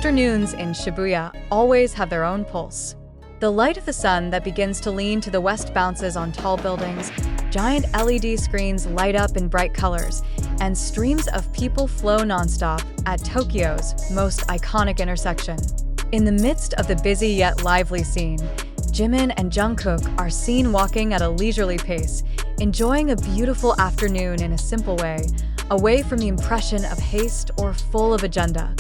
afternoons in Shibuya always have their own pulse. The light of the sun that begins to lean to the west bounces on tall buildings, giant LED screens light up in bright colors, and streams of people flow nonstop at Tokyo's most iconic intersection. In the midst of the busy yet lively scene, Jimin and Jungkook are seen walking at a leisurely pace, enjoying a beautiful afternoon in a simple way, away from the impression of haste or full of agenda.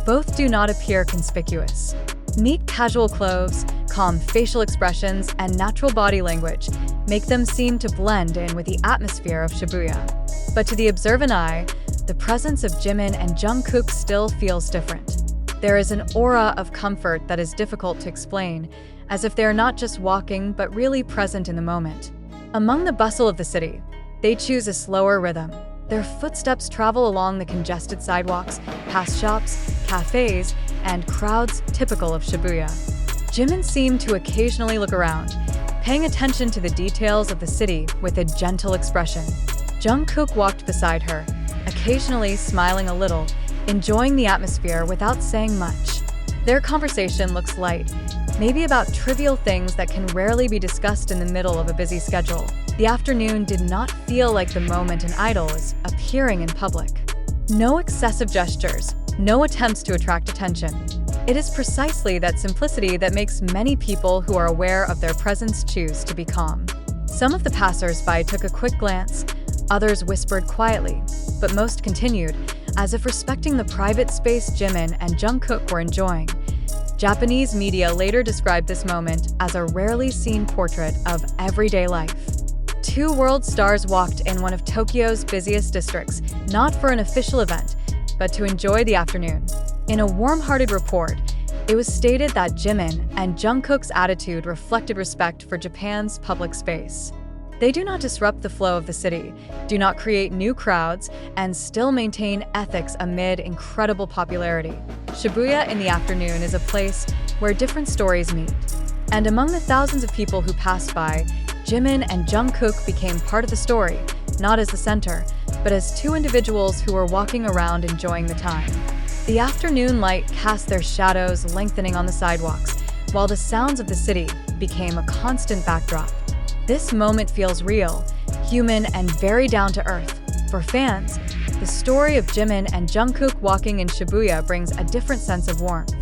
Both do not appear conspicuous. Neat casual clothes, calm facial expressions, and natural body language make them seem to blend in with the atmosphere of Shibuya. But to the observant eye, the presence of Jimin and Jungkook still feels different. There is an aura of comfort that is difficult to explain, as if they are not just walking but really present in the moment. Among the bustle of the city, they choose a slower rhythm. Their footsteps travel along the congested sidewalks, past shops, cafes, and crowds typical of Shibuya. Jimin seemed to occasionally look around, paying attention to the details of the city with a gentle expression. Jungkook walked beside her, occasionally smiling a little, enjoying the atmosphere without saying much. Their conversation looks light, maybe about trivial things that can rarely be discussed in the middle of a busy schedule. The afternoon did not feel like the moment an idol is appearing in public. No excessive gestures, no attempts to attract attention. It is precisely that simplicity that makes many people who are aware of their presence choose to be calm. Some of the passers-by took a quick glance, others whispered quietly, but most continued, as if respecting the private space Jimin and Jungkook were enjoying. Japanese media later described this moment as a rarely seen portrait of everyday life. Two world stars walked in one of Tokyo's busiest districts, not for an official event, but to enjoy the afternoon. In a warm-hearted report, it was stated that Jimin and Jungkook's attitude reflected respect for Japan's public space. They do not disrupt the flow of the city, do not create new crowds, and still maintain ethics amid incredible popularity. Shibuya in the afternoon is a place where different stories meet. And among the thousands of people who passed by, Jimin and Jungkook became part of the story, not as the center, but as two individuals who were walking around enjoying the time. The afternoon light cast their shadows lengthening on the sidewalks, while the sounds of the city became a constant backdrop. This moment feels real, human, and very down to earth. For fans, the story of Jimin and Jungkook walking in Shibuya brings a different sense of warmth.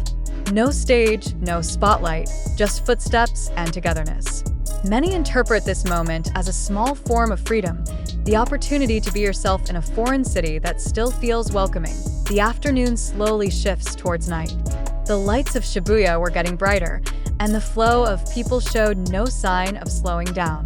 No stage, no spotlight, just footsteps and togetherness. Many interpret this moment as a small form of freedom, the opportunity to be yourself in a foreign city that still feels welcoming. The afternoon slowly shifts towards night. The lights of Shibuya were getting brighter, and the flow of people showed no sign of slowing down.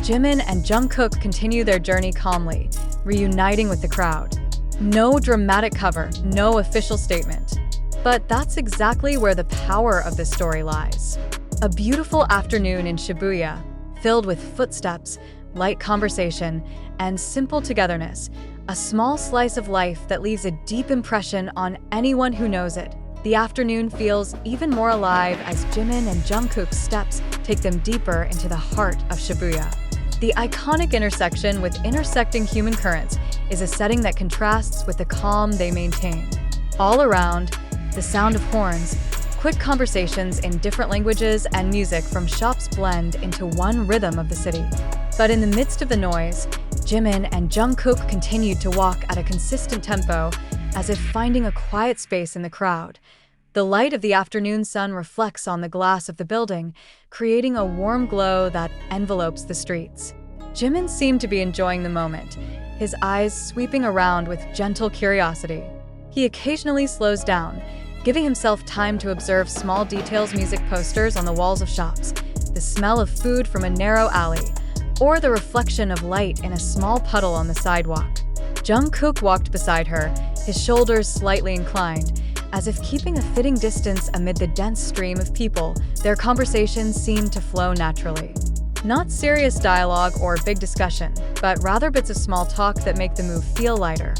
Jimin and Jungkook continue their journey calmly, reuniting with the crowd. No dramatic cover, no official statement. But that's exactly where the power of this story lies. A beautiful afternoon in Shibuya, filled with footsteps, light conversation, and simple togetherness, a small slice of life that leaves a deep impression on anyone who knows it. The afternoon feels even more alive as Jimin and Jungkook's steps take them deeper into the heart of Shibuya. The iconic intersection with intersecting human currents is a setting that contrasts with the calm they maintain. All around, the sound of horns, quick conversations in different languages, and music from shops blend into one rhythm of the city. But in the midst of the noise, Jimin and Jungkook continued to walk at a consistent tempo, as if finding a quiet space in the crowd. The light of the afternoon sun reflects on the glass of the building, creating a warm glow that envelopes the streets. Jimin seemed to be enjoying the moment, his eyes sweeping around with gentle curiosity. He occasionally slows down, giving himself time to observe small details, music posters on the walls of shops, the smell of food from a narrow alley, or the reflection of light in a small puddle on the sidewalk. Jungkook walked beside her, his shoulders slightly inclined, as if keeping a fitting distance amid the dense stream of people. Their conversations seemed to flow naturally. Not serious dialogue or big discussion, but rather bits of small talk that make the move feel lighter.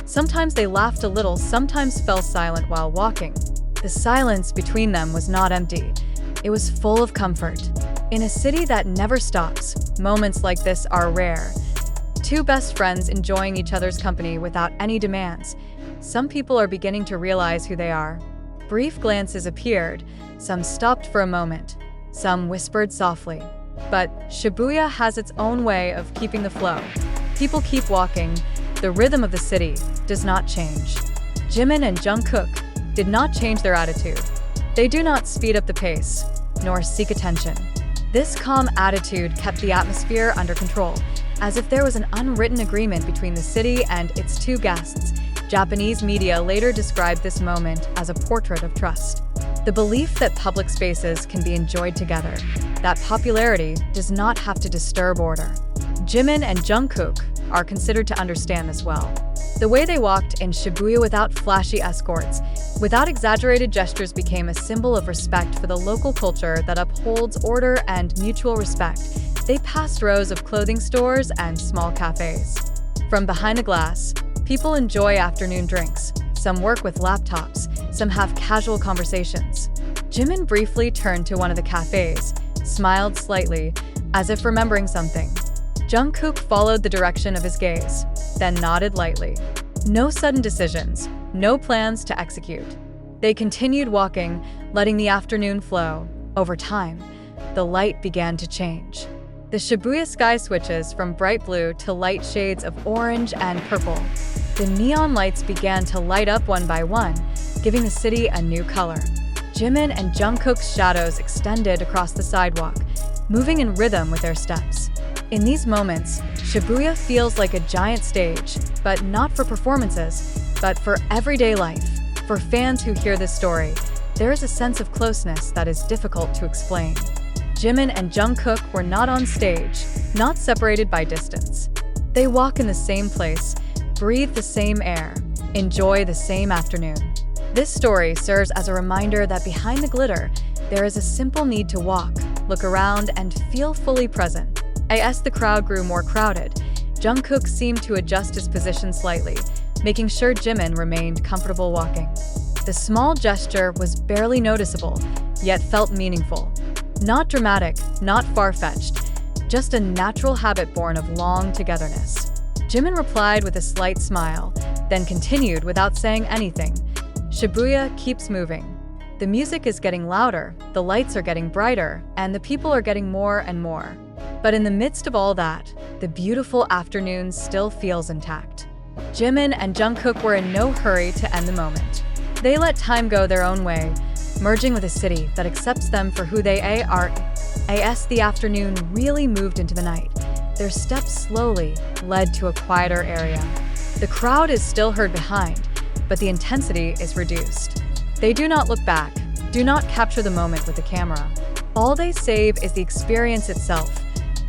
Sometimes they laughed a little, sometimes fell silent while walking. The silence between them was not empty. It was full of comfort. In a city that never stops, moments like this are rare. Two best friends enjoying each other's company without any demands. Some people are beginning to realize who they are. Brief glances appeared, some stopped for a moment, some whispered softly. But Shibuya has its own way of keeping the flow. People keep walking, the rhythm of the city does not change. Jimin and Jungkook did not change their attitude. They do not speed up the pace, nor seek attention. This calm attitude kept the atmosphere under control, as if there was an unwritten agreement between the city and its two guests. Japanese media later described this moment as a portrait of trust. The belief that public spaces can be enjoyed together, that popularity does not have to disturb order. Jimin and Jungkook are considered to understand this well. The way they walked in Shibuya without flashy escorts, without exaggerated gestures, became a symbol of respect for the local culture that upholds order and mutual respect. They passed rows of clothing stores and small cafes. From behind a glass, people enjoy afternoon drinks. Some work with laptops, some have casual conversations. Jimin briefly turned to one of the cafes, smiled slightly, as if remembering something. Jungkook followed the direction of his gaze, then nodded lightly. No sudden decisions, no plans to execute. They continued walking, letting the afternoon flow. Over time, the light began to change. The Shibuya sky switches from bright blue to light shades of orange and purple. The neon lights began to light up one by one, giving the city a new color. Jimin and Jungkook's shadows extended across the sidewalk, moving in rhythm with their steps. In these moments, Shibuya feels like a giant stage, but not for performances, but for everyday life. For fans who hear this story, there is a sense of closeness that is difficult to explain. Jimin and Jungkook were not on stage, not separated by distance. They walk in the same place, breathe the same air, enjoy the same afternoon. This story serves as a reminder that behind the glitter, there is a simple need to walk, look around, and feel fully present. As the crowd grew more crowded, Jungkook seemed to adjust his position slightly, making sure Jimin remained comfortable walking. The small gesture was barely noticeable, yet felt meaningful. Not dramatic, not far-fetched, just a natural habit born of long togetherness. Jimin replied with a slight smile, then continued without saying anything. Shibuya keeps moving. The music is getting louder, the lights are getting brighter, and the people are getting more and more. But in the midst of all that, the beautiful afternoon still feels intact. Jimin and Jungkook were in no hurry to end the moment. They let time go their own way, merging with a city that accepts them for who they are. As the afternoon really moved into the night, their steps slowly led to a quieter area. The crowd is still heard behind, but the intensity is reduced. They do not look back, do not capture the moment with the camera. All they save is the experience itself.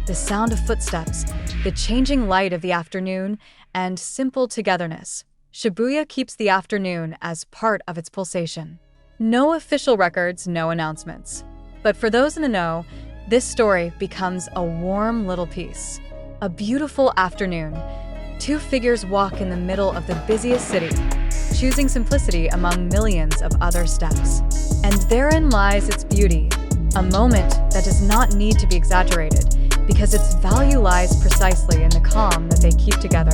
The sound of footsteps, the changing light of the afternoon, and simple togetherness. Shibuya keeps the afternoon as part of its pulsation. No official records, no announcements. But for those in the know, this story becomes a warm little piece. A beautiful afternoon. Two figures walk in the middle of the busiest city, choosing simplicity among millions of other steps. And therein lies its beauty, a moment that does not need to be exaggerated, because its value lies precisely in the calm that they keep together.